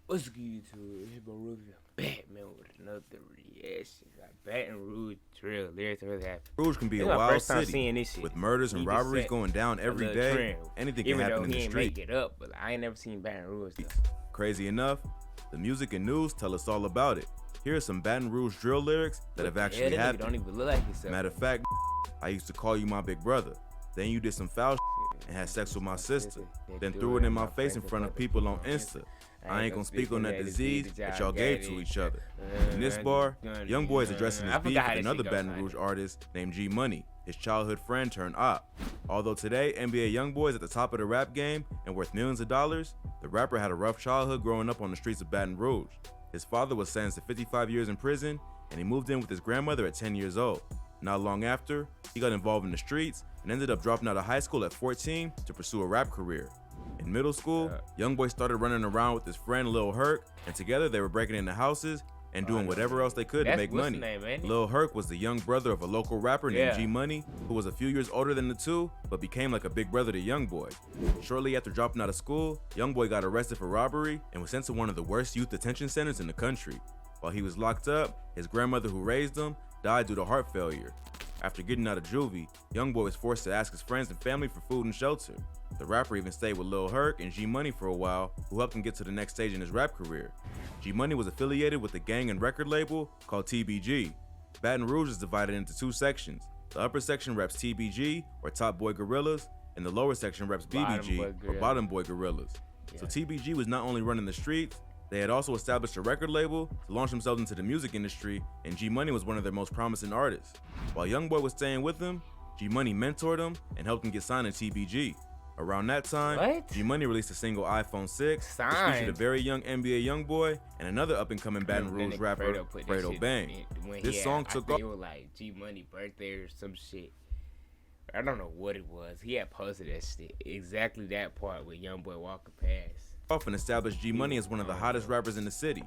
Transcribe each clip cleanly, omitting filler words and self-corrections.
What's good to it? It's bro Rouge Batman with another reaction. Got Baton Rouge drill lyrics really happen. Rouge can be This a my wild first time city seeing this shit. with murders and He just robberies set going down a every little day. trend. Anything can Even happen though in the he ain't street. make it up, but I ain't never seen Baton Rouge though. Crazy enough, the music and news tell us all about it. Here are some Baton Rouge drill lyrics that have actually That nigga happened. don't even look like himself. Matter of fact, I used to call you my big brother. Then you did some foul and had sex with my sister. Then threw it in my face in front of people on Insta. I ain't gonna speak on that disease that y'all gave to each other. In this bar, Young Boy is addressing his beef with another Baton Rouge artist named G Money, his childhood friend turned op. Although today NBA Young Boy is at the top of the rap game and worth millions of dollars, the rapper had a rough childhood growing up on the streets of Baton Rouge. His father was sentenced to 55 years in prison, and he moved in with his grandmother at 10 years old. Not long after, he got involved in the streets and ended up dropping out of high school at 14 to pursue a rap career. In middle school, Young Boy started running around with his friend Lil Herc, and together they were breaking into houses and doing whatever else they could to make money. Lil Herc was the young brother of a local rapper named G Money, who was a few years older than the two, but became like a big brother to Young Boy. Shortly after dropping out of school, Young Boy got arrested for robbery and was sent to one of the worst youth detention centers in the country. While he was locked up, his grandmother who raised him died due to heart failure. After getting out of juvie, Young Boy was forced to ask his friends and family for food and shelter. The rapper even stayed with Lil Herc and G Money for a while, who helped him get to the next stage in his rap career. G Money was affiliated with a gang and record label called TBG. Baton Rouge is divided into two sections. The upper section reps TBG, or Top Boy Gorillas, and the lower section reps BBG, or Bottom Boy Gorillas. So TBG was not only running the streets, they had also established a record label to launch themselves into the music industry, and G Money was one of their most promising artists. While Young Boy was staying with him, G Money mentored him and helped him get signed to TBG. Around that time, G Money released a single iPhone 6, which featured a very young NBA Young Boy and another up-and-coming Baton Rouge rapper, Fredo Bang. This song took off. It was like G Money birthday or some shit. I don't know what it was. He had posted that shit, exactly that part with Young Boy walking past. Off and established G Money as one of the hottest rappers in the city.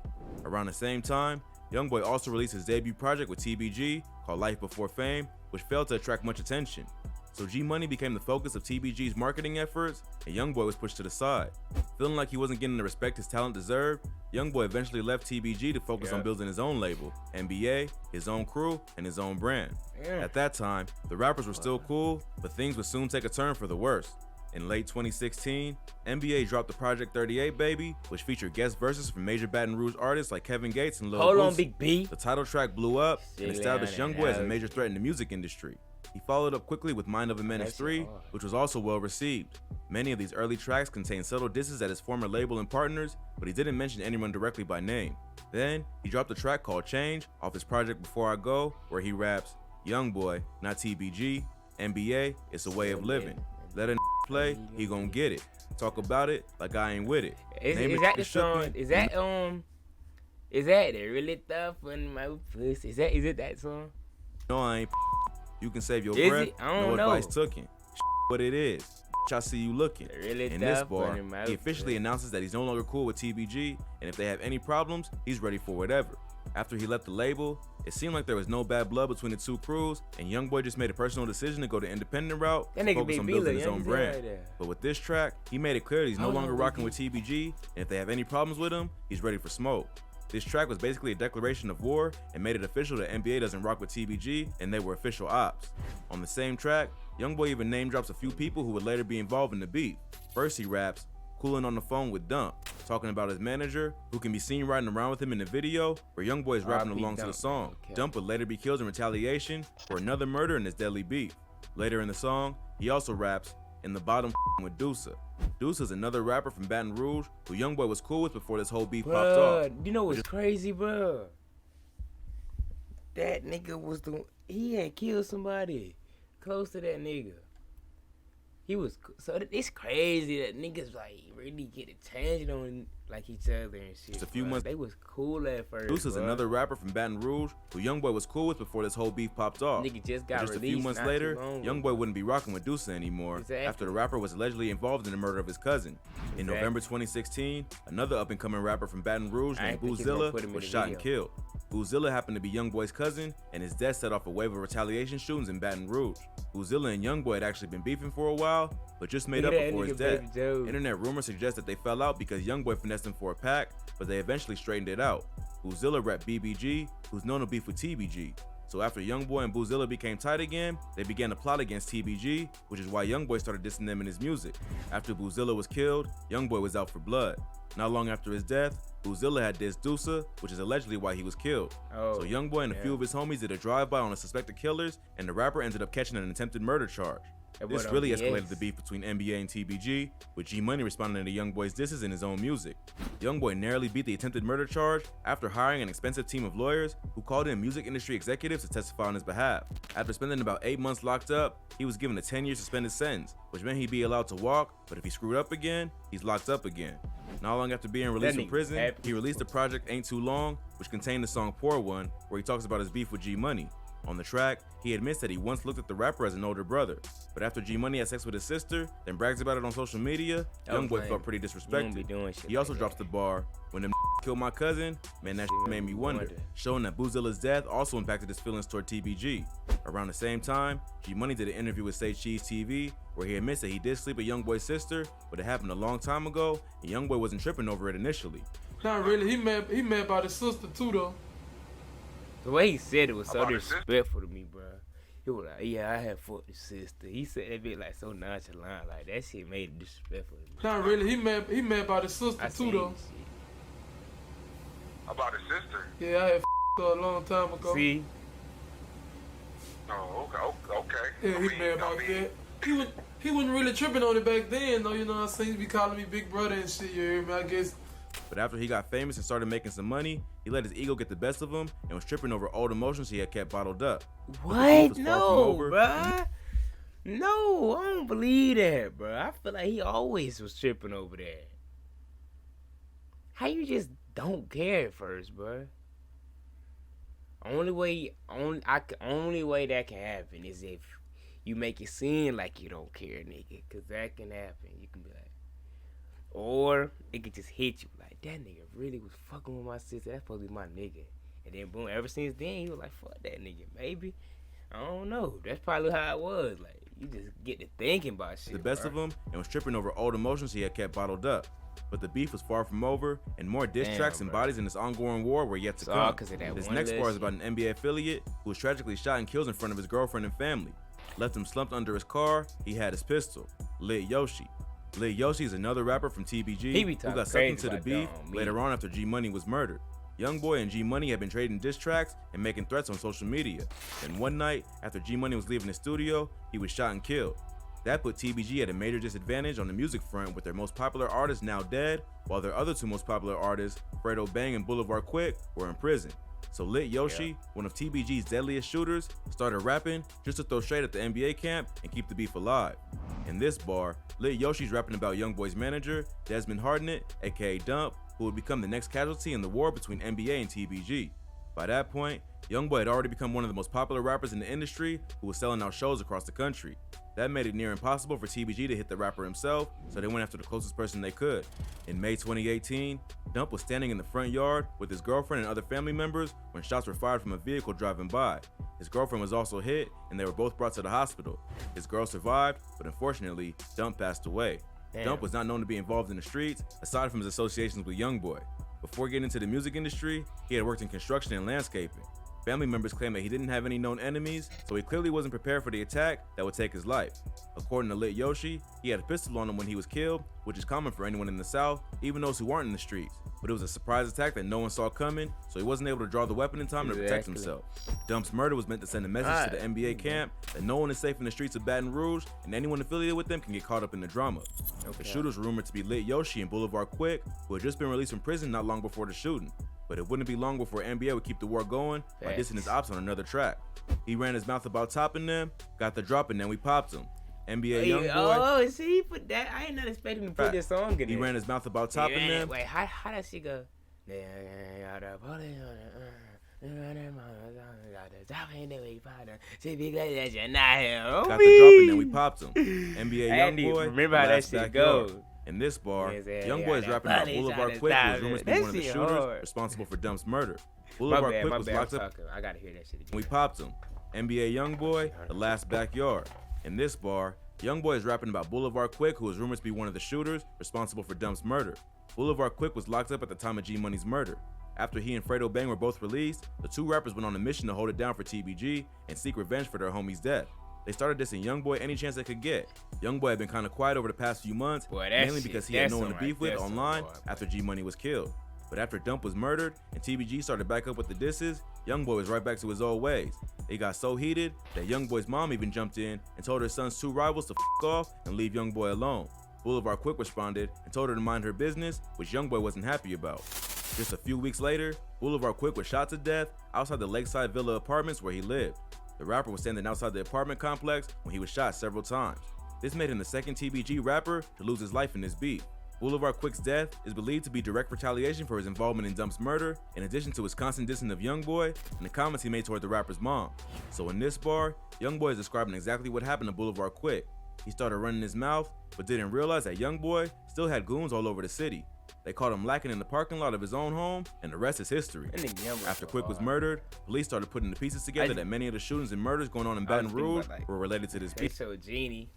Around the same time, Young Boy also released his debut project with TBG called Life Before Fame, which failed to attract much attention. So G Money became the focus of TBG's marketing efforts, and Young Boy was pushed to the side. Feeling like he wasn't getting the respect his talent deserved, Young Boy eventually left TBG to focus on building his own label, NBA, his own crew, and his own brand. At that time, the rappers were still cool, but things would soon take a turn for the worse. In late 2016, NBA dropped the Project 38 Baby, which featured guest verses from major Baton Rouge artists like Kevin Gates and Lil Hold on, Boosie. Big B. The title track blew up and established Young Boy as a major threat in the music industry. He followed up quickly with Mind of a Menace 3, which was also well received. Many of these early tracks contained subtle disses at his former label and partners, but he didn't mention anyone directly by name. Then, he dropped a track called Change off his project Before I Go, where he raps, "Young Boy, not TBG, NBA, it's a way of living. Let a play, he gon' get it. Talk about it like I ain't with it." Is that the song? Is that they really tough on my pussy? Is it that song? No, I ain't. You can save your Is breath. it? I don't no know. advice tooken. What it is. I see you looking. Really In this tough bar, on my he officially announces that he's no longer cool with TBG, and if they have any problems, he's ready for whatever. After he left the label, it seemed like there was no bad blood between the two crews, and Young Boy just made a personal decision to go the independent route and focus on building his own brand. But with this track, he made it clear that he's no longer rocking with TBG, and if they have any problems with him, he's ready for smoke. This track was basically a declaration of war and made it official that NBA doesn't rock with TBG, and they were official ops. On the same track, Young Boy even name drops a few people who would later be involved in the beef. First he raps, "Coolin' on the phone with Dump," talking about his manager, who can be seen riding around with him in the video, where Young Boy is rapping along to the song. Dump would later be killed in retaliation for another murder in his deadly beef. Later in the song, he also raps, "In the bottom with Deuce." Deuce is another rapper from Baton Rouge who Young Boy was cool with before this whole beef popped off. You know what's crazy, bro? That nigga was he had killed somebody close to that nigga. He was so it's crazy that niggas like really get attention on like each other and shit. Just a few months, they was cool at first. Deuce is another rapper from Baton Rouge who Young Boy was cool with before this whole beef popped off. Nigga just got just released a few months later, Young Boy wouldn't be rocking with Deuce anymore after the rapper was allegedly involved in the murder of his cousin. In November 2016, another up-and-coming rapper from Baton Rouge named Boozilla was shot and killed. Boozilla happened to be Youngboy's cousin, and his death set off a wave of retaliation shootings in Baton Rouge. Boozilla and Youngboy had actually been beefing for a while, but just made up before his death. Internet rumors suggest that they fell out because Youngboy finessed him for a pack, but they eventually straightened it out. Boozilla repped BBG, who's known to beef with TBG. So after Youngboy and Boozilla became tight again, they began to plot against TBG, which is why Youngboy started dissing them in his music. After Boozilla was killed, Youngboy was out for blood. Not long after his death, Boozilla had dissed Deusa, which is allegedly why he was killed. So Youngboy and a few of his homies did a drive-by on the suspected killers, and the rapper ended up catching an attempted murder charge. This really escalated the beef between NBA and TBG, with G-Money responding to Youngboy's disses in his own music. Youngboy narrowly beat the attempted murder charge after hiring an expensive team of lawyers who called in music industry executives to testify on his behalf. After spending about 8 months locked up, he was given a 10-year suspended sentence, which meant he'd be allowed to walk, but if he screwed up again, he's locked up again. Not long after being released from prison, he released the project Ain't Too Long, which contained the song Poor One, where he talks about his beef with G-Money. On the track, he admits that he once looked at the rapper as an older brother, but after G-Money had sex with his sister, then brags about it on social media, Youngboy felt pretty disrespected. He also drops the bar, "When them killed my cousin, man, that shit made me wonder," showing that Boozilla's death also impacted his feelings toward TBG. Around the same time, G-Money did an interview with Say Cheese TV, where he admits that he did sleep with Youngboy's sister, but it happened a long time ago, and Youngboy wasn't tripping over it initially. Not really, he mad about his sister too though. The way he said it was so disrespectful to me, bro. He was like, "Yeah, I had fucked his sister." He said that bit like so nonchalant, like that shit made it disrespectful to me. Not really, he mad about his sister too though. About his sister? Yeah, I had her a long time ago. See? Oh, okay. Yeah, he mad about that. He wasn't really tripping on it back then though, you know what I'm saying? He be calling me big brother and shit, you hear me? I guess. But after he got famous and started making some money, he let his ego get the best of him and was tripping over old emotions he had kept bottled up. What? No, bruh. No, I don't believe that, bruh. I feel like he always was tripping over that. How you just don't care at first, bruh? Only way that can happen is if you make it seem like you don't care, nigga. Cause that can happen. You can be like, or it could just hit you like, that nigga really was fucking with my sister. That's supposed to be my nigga. And then boom, ever since then he was like, fuck that nigga. Maybe, I don't know. That's probably how it was. Like you just get to thinking about shit. The best of him and was tripping over old emotions he had kept bottled up. But the beef was far from over, and more diss tracks and bodies in this ongoing war were yet to come. This next bar is about an NBA affiliate who was tragically shot and killed in front of his girlfriend and family. Left him slumped under his car, he had his pistol. Lit Yoshi. Lit Yoshi is another rapper from TBG who got sucked into the beef later on after G-Money was murdered. Youngboy and G-Money have been trading diss tracks and making threats on social media. And one night, after G-Money was leaving the studio, he was shot and killed. That put TBG at a major disadvantage on the music front, with their most popular artist now dead, while their other two most popular artists, Fredo Bang and Boulevard Quick, were in prison. So Lit Yoshi, one of TBG's deadliest shooters, started rapping just to throw shade at the NBA camp and keep the beef alive. In this bar, Lit Yoshi's rapping about Youngboy's manager, Desmond Hardnett, aka Dump, who would become the next casualty in the war between NBA and TBG. By that point, Youngboy had already become one of the most popular rappers in the industry who was selling out shows across the country. That made it near impossible for TBG to hit the rapper himself, so they went after the closest person they could. In May 2018, Dump was standing in the front yard with his girlfriend and other family members when shots were fired from a vehicle driving by. His girlfriend was also hit, and they were both brought to the hospital. His girl survived, but unfortunately, Dump passed away. Dump was not known to be involved in the streets, aside from his associations with Youngboy. Before getting into the music industry, he had worked in construction and landscaping. Family members claim that he didn't have any known enemies, so he clearly wasn't prepared for the attack that would take his life. According to Lit Yoshi, he had a pistol on him when he was killed, which is common for anyone in the South, even those who aren't in the streets. But it was a surprise attack that no one saw coming, so he wasn't able to draw the weapon in time to protect himself. Dump's murder was meant to send a message to the NBA camp that no one is safe in the streets of Baton Rouge, and anyone affiliated with them can get caught up in the drama. The shooters were rumored to be Lit Yoshi and Boulevard Quick, who had just been released from prison not long before the shooting. But it wouldn't be long before NBA would keep the war going by dissing his ops on another track. He ran his mouth about topping them, got the drop, and then we popped him. NBA Youngboy. Oh, see, he put that. I ain't not expecting to put this song in there. He ran his mouth about topping them. Wait, how does she go? Got the drop and then we popped him. NBA Youngboy. Remember how that shit goes. In this bar, Yeah, young yeah, boy is that rapping about funny Boulevard shot Quick, who is is rumored to be that one of the shit shooters hard. responsible for Dump's murder. My Boulevard bad, Quick my was bad. locked I'm up talking. I gotta hear that shit again. when we popped him. NBA Youngboy, the last backyard. In this bar, Youngboy is rapping about Boulevard Quick, who is rumored to be one of the shooters responsible for Dump's murder. Boulevard Quick was locked up at the time of G Money's murder. After he and Fredo Bang were both released, the two rappers went on a mission to hold it down for TBG and seek revenge for their homie's death. They started dissing Youngboy any chance they could get. Youngboy had been kind of quiet over the past few months, mainly because he had no one to beef with online after G Money was killed. But after Dump was murdered and TBG started back up with the disses, Youngboy was right back to his old ways. They got so heated that Youngboy's mom even jumped in and told her son's two rivals to f off and leave Youngboy alone. Boulevard Quick responded and told her to mind her business, which Youngboy wasn't happy about. Just a few weeks later, Boulevard Quick was shot to death outside the Lakeside Villa apartments where he lived. The rapper was standing outside the apartment complex when he was shot several times. This made him the second TBG rapper to lose his life in this beef. Boulevard Quick's death is believed to be direct retaliation for his involvement in Dump's murder, in addition to his constant dissing of Youngboy and the comments he made toward the rapper's mom. So in this bar, Youngboy is describing exactly what happened to Boulevard Quick. He started running his mouth, but didn't realize that Youngboy still had goons all over the city. They caught him lacking in the parking lot of his own home, and the rest is history. After Quick was murdered, police started putting the pieces together that many of the shootings and murders going on in Baton Rouge were related to this beef. They showed Genie,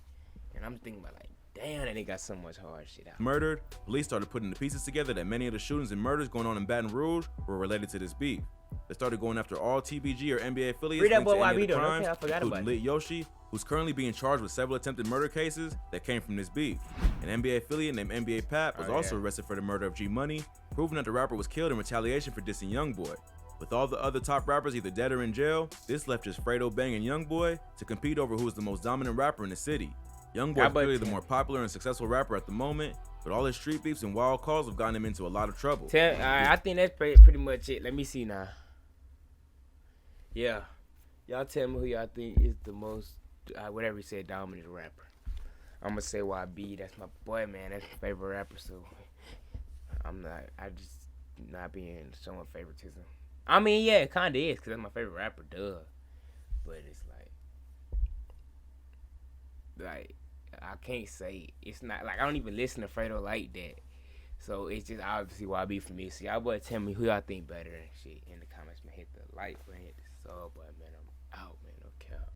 and I'm thinking about like, damn, that nigga got so much hard shit out. Murdered, police started putting the pieces together that many of the shootings and murders going on in Baton Rouge were related to this beef. They started going after all TBG or NBA affiliates linked to any of the crimes, including Lit Yoshi, who's currently being charged with several attempted murder cases that came from this beef. An NBA affiliate named NBA Pap was also arrested for the murder of G Money, proving that the rapper was killed in retaliation for dissing Youngboy. With all the other top rappers either dead or in jail, this left just Fredo Bang and Youngboy to compete over who is the most dominant rapper in the city. Youngboy is clearly the more popular and successful rapper at the moment, but all his street beefs and wild calls have gotten him into a lot of trouble. I think that's pretty much it. Let me see now. Yeah. Y'all tell me who y'all think is the most, whatever you said, dominant rapper. I'm going to say YB. That's my boy, man. That's my favorite rapper, so I just not being showing favoritism. I mean, yeah, it kind of is, because that's my favorite rapper, duh. But it's like, I can't say, it's not, like, I don't even listen to Fredo like that. So it's just obviously YB for me. So y'all boy tell me who y'all think better and shit in the comments, man. Hit the like button, hit the sub button, man. I'm out, man. No cap.